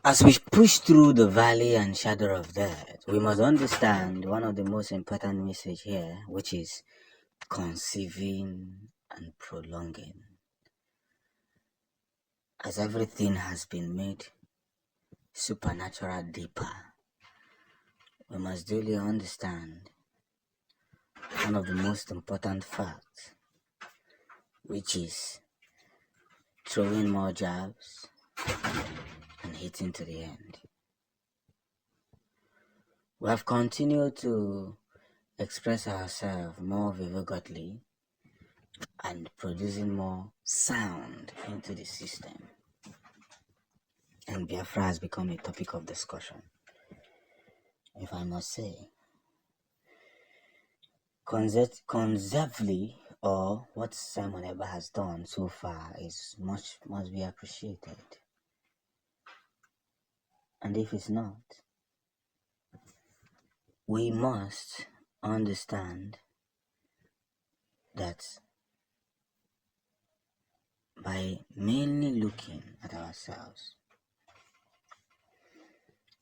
As we push through the valley and shadow of death, we must understand one of the most important message here, which is conceiving and prolonging. As everything has been made supernatural deeper, we must duly understand one of the most important facts, which is throwing more jabs and hitting to the end. We have continued to express ourselves more vividly and producing more sound into the system. And Biafra has become a topic of discussion, if I must say. Conservatively, or what Simon Eber has done so far is must be appreciated. And if it's not, we must understand that by mainly looking at ourselves,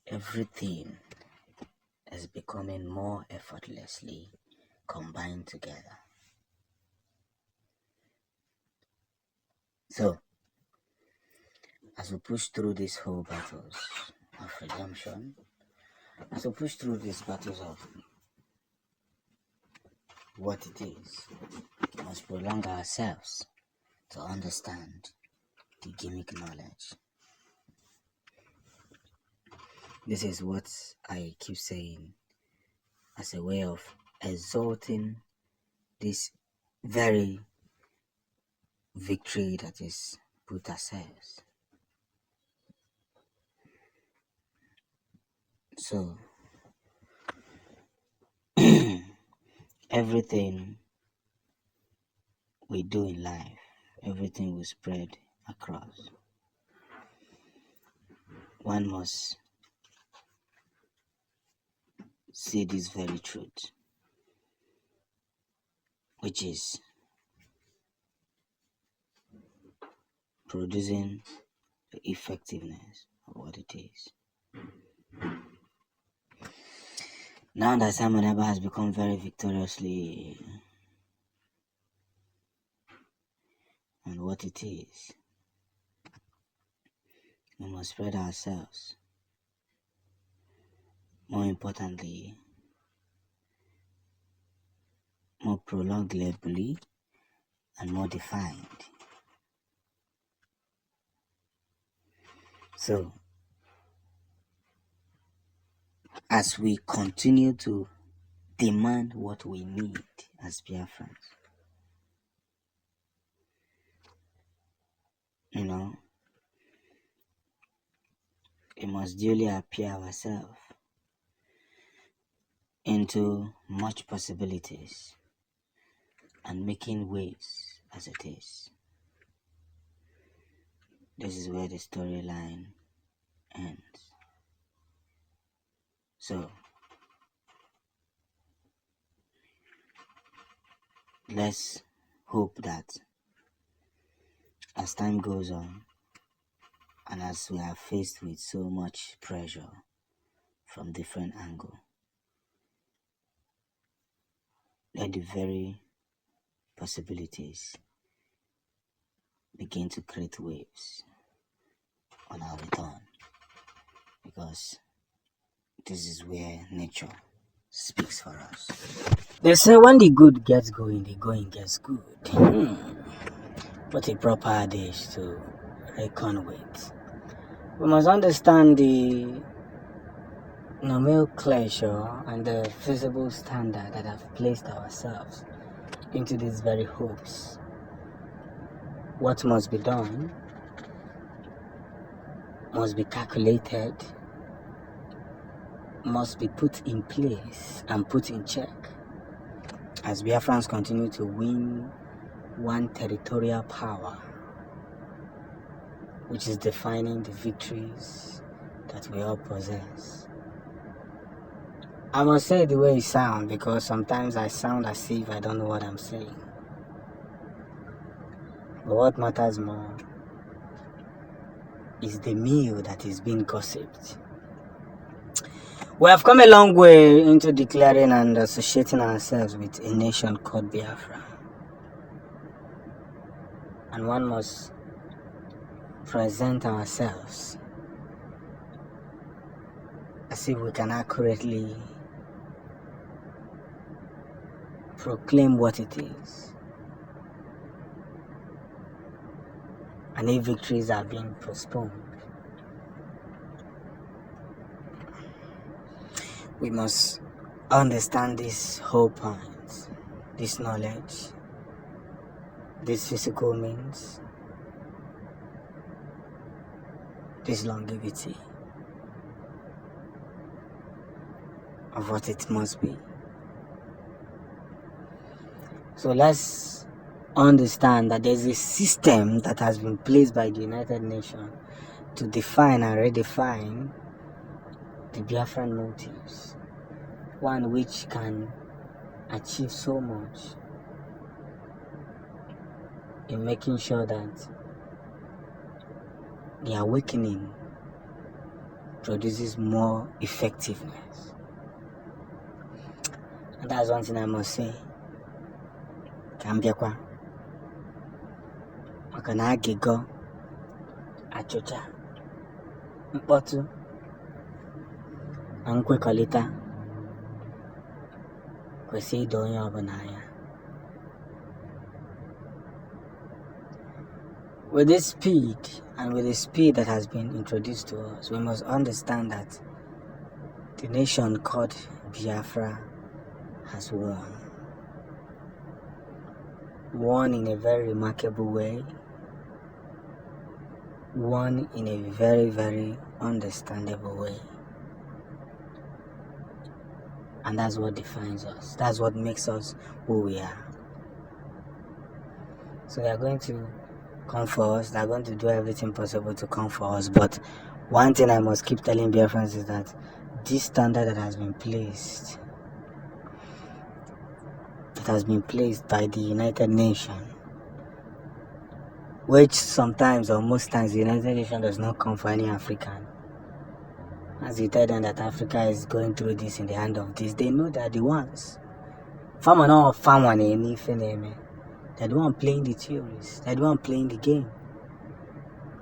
everything is becoming more effortlessly combined together. So, as we push through these whole battles of redemption, as we push through these battles of what it is, we must prolong ourselves to understand the gimmick knowledge. This is what I keep saying as a way of exalting this very victory that is put ourselves. So, everything we do in life, everything we spread across, one must see this very truth, which is producing the effectiveness of what it is. Now that Simon Eber has become very victoriously on what it is, we must spread ourselves. More importantly, more prolongedly and more defined. So, as we continue to demand what we need as Biafrans, we must duly appear ourselves into much possibilities and making waves as it is. This is where the storyline ends. So, let's hope that as time goes on and as we are faced with so much pressure from different angles, let the very possibilities begin to create waves on our return, because this is where nature speaks for us. They say when the good gets going, the going gets good. What a proper adage to reckon with. We must understand the nomenclature and the feasible standard that have placed ourselves into these very hopes. What must be done must be calculated, must be put in place and put in check as Biafrans continue to win one territorial power, which is defining the victories that we all possess. I must say the way it sounds, because sometimes I sound as if I don't know what I'm saying. But what matters more is the meal that is being gossiped. We have come a long way into declaring and associating ourselves with a nation called Biafra. And one must present ourselves as if we can accurately proclaim what it is. And if victories are being postponed, we must understand this whole point, this knowledge, this physical means, this longevity of what it must be. So let's understand that there's a system that has been placed by the United Nations to define and redefine the Biafran motives, one which can achieve so much in making sure that the awakening produces more effectiveness. And that's one thing I must say. Kambiakwa maka na agịgọ achụcha mkpọtụ na nkwekọrịta kwesịrị ido onye ọbụla anya. With this speed and with the speed that has been introduced to us, we must understand that the nation called Biafra has won. Won in a very remarkable way. Won in a very, very understandable way. And that's what defines us. That's what makes us who we are. So they are going to come for us. They are going to do everything possible to come for us. But one thing I must keep telling Biafrans is that this standard that has been placed by the United Nations, which sometimes or most times the United Nations does not come for any African. As you tell them that Africa is going through this in the hand of this, they know they're the ones. They're the one playing the theories. They're the one playing the game.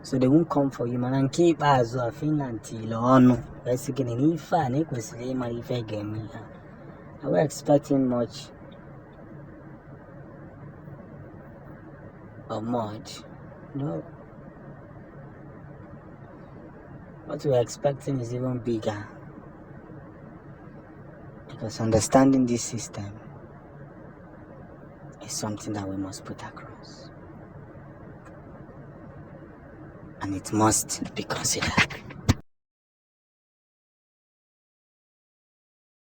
So they won't come for you, man. And keep as well, Finland till on. Are we expecting much or much? No. What we're expecting is even bigger. Because understanding this system is something that we must put across. And it must be considered.